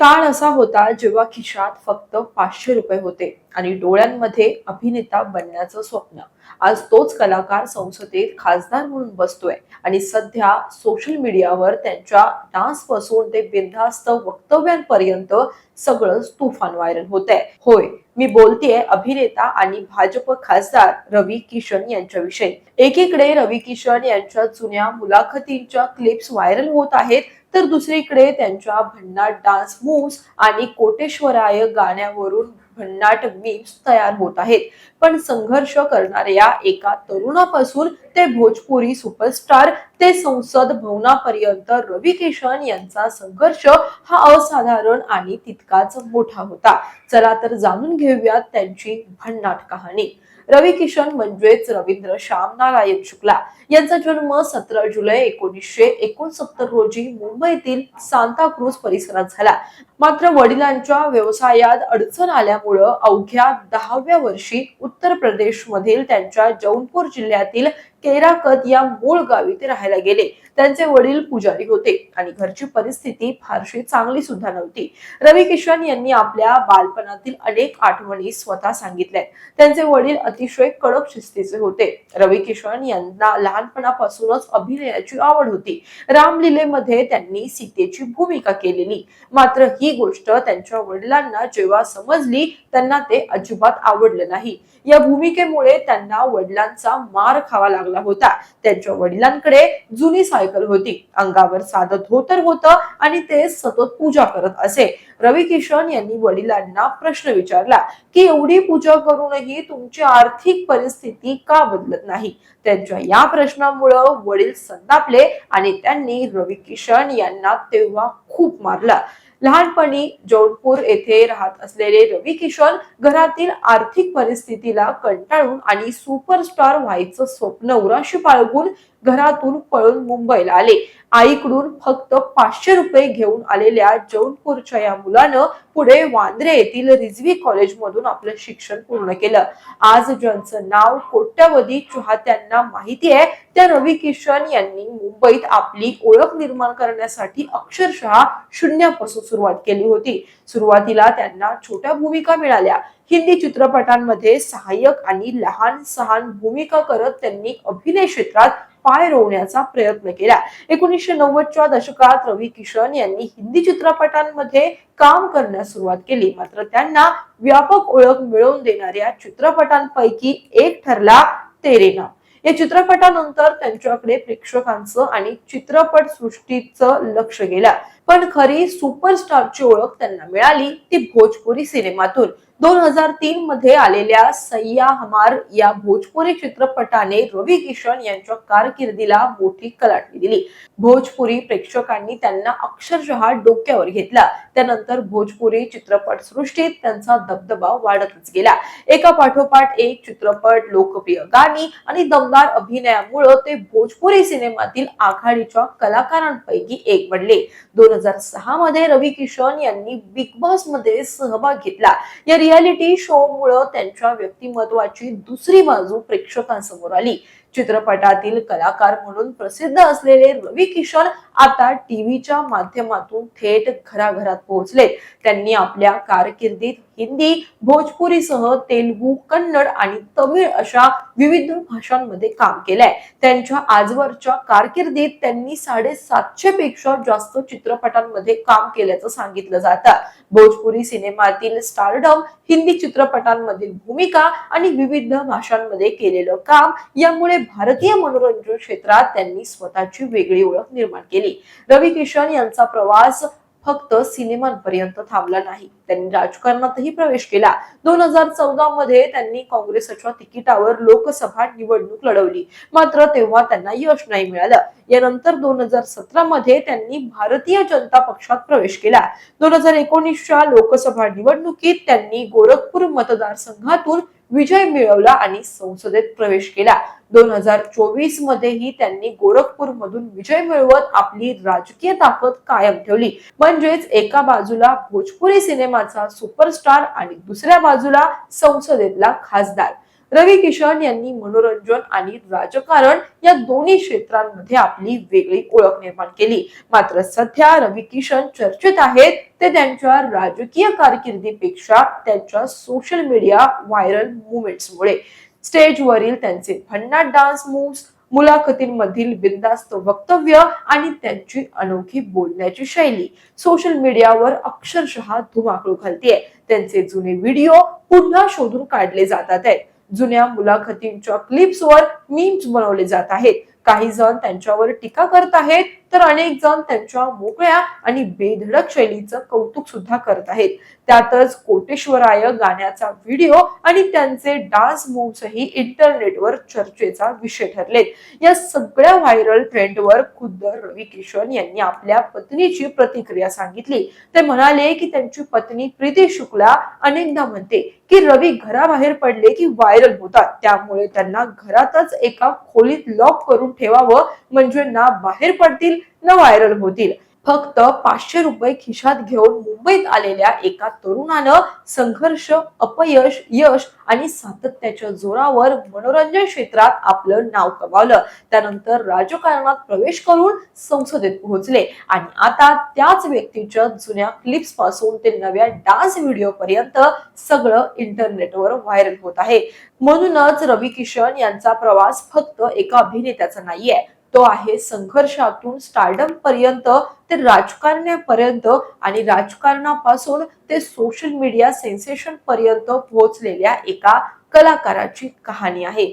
काळ असा होता जेव्हा खिशात फक्त 500 रुपये होते आणि डोळ्यांमध्ये अभिनेता बनण्याचं स्वप्न. आज तोच कलाकार संसदेत खासदार म्हणून बसतोय आणि सध्या सोशल मीडियावर त्यांच्या डान्स पासून ते बिनधास्त वक्तव्यांपर्यंत सगळंच तुफान व्हायरल होत आहे. होय, मी बोलतेय अभिनेता आणि भाजप खासदार रवी किशन यांच्याविषयी. एकीकडे रवी किशन यांच्या जुन्या मुलाखतींच्या क्लिप्स व्हायरल होत आहेत, तर दुसरीकडे त्यांच्या भन्नाट डान्स मूव्स आणि कोटेश्वराय गाण्यावरून भन्नाट मीम्स तयार होत आहेत. पण संघर्ष करणाऱ्या एका तरुणापासून ते भोजपुरी सुपरस्टार ते संसद भवनापर्यंत रवी किशन यांचा संघर्ष हा असाधारण आणि तितकाच मोठा होता. चला तर जाणून घेऊयात त्यांची भन्नाट कहाणी. रवी किशन म्हणजेच रवींद्र श्याम नारायण शुक्ला यांचा जन्म 17 जुलै 1969 रोजी मुंबईतील सांताक्रूज परिसरात झाला. मात्र वडिलांच्या व्यवसायात अडचण आल्यामुळं अवघ्या 10व्या वर्षी उत्तर प्रदेश मधील त्यांच्या जौनपूर जिल्ह्यातील केराकत या मूळ गावी ते राहायला गेले. त्यांचे वडील पुजारी होते आणि घरची परिस्थिती फारशी चांगली सुद्धा नव्हती. रवी किशन यांनी आपल्या बालपणातील अनेक आठवणी स्वतः सांगितल्या. त्यांचे वडील अतिशय कडक शिस्तीचे होते. रवी किशन यांना लहानपणापासूनच अभिनयाची आवड होती. रामलीलेमध्ये त्यांनी सीतेची भूमिका केलेली. मात्र ही गोष्ट त्यांच्या वडिलांना जेव्हा समजली त्यांना ते अजिबात आवडलं नाही. या भूमिकेमुळे त्यांना वडिलांचा मार खावा लागला होता. त्यांच्या वडिलांकडे जुनी सायकल होती, अंगावर साधं धोतर होतं आणि ते सतत पूजा करत असे. रवी किशन यांनी वडिलांना प्रश्न विचारला की एवढी पूजा करूनही तुमची आर्थिक परिस्थिती का बदलत नाही. त्यांच्या या प्रश्नामुळे वडील संतापले आणि त्यांनी रवी किशन यांना तेव्हा खूप मारलं. लहानपणी जौनपूर येथे राहत असलेले रवी किशन घरातील आर्थिक परिस्थितीला कंटाळून आणि सुपरस्टार व्हायचं स्वप्न उराशी बाळगून घरातून पळून मुंबईला आले. आईकडून फक्त 500 रुपये घेऊन आलेल्या जौनपूरच्या या मुलानं पुढे वांद्रे येथील रिझवी कॉलेज मधून आपलं शिक्षण पूर्ण केलं. आज ज्यांचं नाव कोट्यवधी चाहत्यांना माहिती आहे, त्या रवी किशन यांनी मुंबईत आपली ओळख निर्माण करण्यासाठी अक्षरशः शून्यापासून सुरुवात केली होती. सुरुवातीला त्यांना छोट्या भूमिका मिळाल्या. हिंदी चित्रपटांमध्ये सहाय्यक आणि लहान सहान भूमिका करत त्यांनी अभिनय क्षेत्रात पाय रोवण्याचा प्रयत्न केला. 1990च्या दशकात रवी किशन यांनी हिंदी चित्रपटांमध्ये काम करण्यास सुरुवात केली. मात्र त्यांना व्यापक ओळख मिळवून देणाऱ्या चित्रपटांपैकी एक ठरला तेरे नाम. या चित्रपटानंतर त्यांच्याकडे प्रेक्षकांचं आणि चित्रपट सृष्टीचं लक्ष गेलं. पण खरी सुपरस्टारची ओळख त्यांना मिळाली ती भोजपुरी सिनेमातून. 2003 मध्ये आलेल्या सैया हमार या भोजपुरी चित्रपटाने रवी किशन यांच्या कारकिर्दीला मोठी कलाटणी दिली. भोजपुरी प्रेक्षकांनी त्यांना अक्षरशः डोक्यावर घेतला. त्यानंतर भोजपुरी चित्रपट सृष्टीत त्यांचा दबदबा वाढतच गेला. एका पाठोपाठ एक चित्रपट, लोकप्रिय गाणी आणि दमदार अभिनयामुळे ते भोजपुरी सिनेमातील आघाडीच्या कलाकारांपैकी एक बनले. 2006 मध्ये रवी किशन यांनी बिग बॉस मध्ये सहभाग घेतला. या रियालिटी शो मुळे त्यांच्या व्यक्तिमत्वाची दुसरी बाजू प्रेक्षकांसमोर आली. चित्रपटातील कलाकार म्हणून प्रसिद्ध असलेले रवी किशन आता टीव्हीच्या माध्यमातून थेट घराघरात पोहोचले. त्यांनी आपल्या कारकिर्दीत हिंदी, भोजपुरीसह तेलुगू, कन्नड आणि तमिळ अशा विविध भाषांमध्ये काम केलंय. त्यांच्या आजवरच्या कारकिर्दीत त्यांनी 750 पेक्षा जास्त चित्रपटांमध्ये काम केल्याचं सांगितलं जातं. भोजपुरी सिनेमातील स्टारडम, हिंदी चित्रपटांमधील भूमिका आणि विविध भाषांमध्ये केलेलं काम यामुळे भारतीय मनोरंजन क्षेत्रात त्यांनी स्वतःची वेगळी ओळख निर्माण केली. रवी किशन यांचा प्रवास फक्त सिनेमांपर्यंत थांबला नाही. त्यांनी राजकारणातही प्रवेश केला. 2014 मध्ये त्यांनी काँग्रेसच्या तिकिटावर लोकसभा निवडणूक लढवली. मात्र तेव्हा त्यांना यश नाही मिळालं. यानंतर 2017 मध्ये त्यांनी भारतीय जनता पक्षात प्रवेश केला. 2019च्या लोकसभा निवडणुकीत त्यांनी गोरखपूर मतदारसंघातून विजय मिळवला आणि संसदेत प्रवेश केला. 2024 मध्येही त्यांनी गोरखपूर मधून विजय मिळवत आपली राजकीय ताकद कायम ठेवली. म्हणजेच एका बाजूला भोजपुरी सिनेमाचा सुपरस्टार आणि दुसऱ्या बाजूला संसदेतला खासदार. रवी किशन यांनी मनोरंजन आणि राजकारण या दोन्ही क्षेत्रांमध्ये आपली वेगळी ओळख निर्माण केली. मात्र सध्या रवी किशन चर्चेत आहेत ते त्यांच्या राजकीय कारकिर्दीपेक्षा त्यांच्या सोशल मीडिया व्हायरल मुवमेंट्समुळे. स्टेजवरील त्यांचे भन्नाट डान्स मूव्स, मुलाखतींमधील बिनधास्त वक्तव्य आणि त्यांची अनोखी बोलण्याची शैली सोशल मीडियावर अक्षरशः धुमाकूळ घालतीये. त्यांचे जुने व्हिडिओ पुन्हा शोधून काढले जातात आहेत. जुन्या मुलाखतींच्या क्लिप्सवर मीम्स बनवले जात आहेत. काही जण त्यांच्यावर टीका करत आहेत तर अनेक जण त्यांच्या मोकळ्या आणि बेधडक शैलीचं कौतुक सुद्धा करत आहेत. त्यातच कोटेश्वराय गाण्याचा व्हिडिओ आणि त्यांचे डान्स मूव्सही इंटरनेटवर चर्चेचा विषय ठरलेत. या सगळ्या व्हायरल ट्रेंडवर खुद्द रवी किशन यांनी आपल्या पत्नीची प्रतिक्रिया सांगितली. ते म्हणाले की त्यांची पत्नी प्रीती शुक्ला अनेकदा म्हणते की रवी घराबाहेर पडले की व्हायरल होतात, त्यामुळे त्यांना घरातच एका खोलीत लॉक करून ठेवावं, म्हणजे ना बाहेर पडतील ना व्हायरल होतील. फक्त 500 रुपये खिशात घेऊन मुंबईत आलेल्या एका तरुणानं संघर्ष, अपयश, यश आणि सातत्याच्या जोरावर मनोरंजन क्षेत्रात आपलं नाव कमावलं. त्यानंतर राजकारणात प्रवेश करून संसदेत पोहोचले आणि आता त्याच व्यक्तीच्या जुन्या क्लिप्स पासून ते नव्या डान्स व्हिडिओ पर्यंत सगळं इंटरनेटवर व्हायरल होत आहे. म्हणूनच रवी किशन यांचा प्रवास फक्त एका अभिनेत्याचा नाहीये, तो आहे संघर्षातून स्टारडम पर्यंत ते राजकारण्यापर्यंत आणि राजकारणापासून ते सोशल मीडिया सेन्सेशन पर्यंत पोहोचलेल्या एका कलाकाराची कहाणी आहे.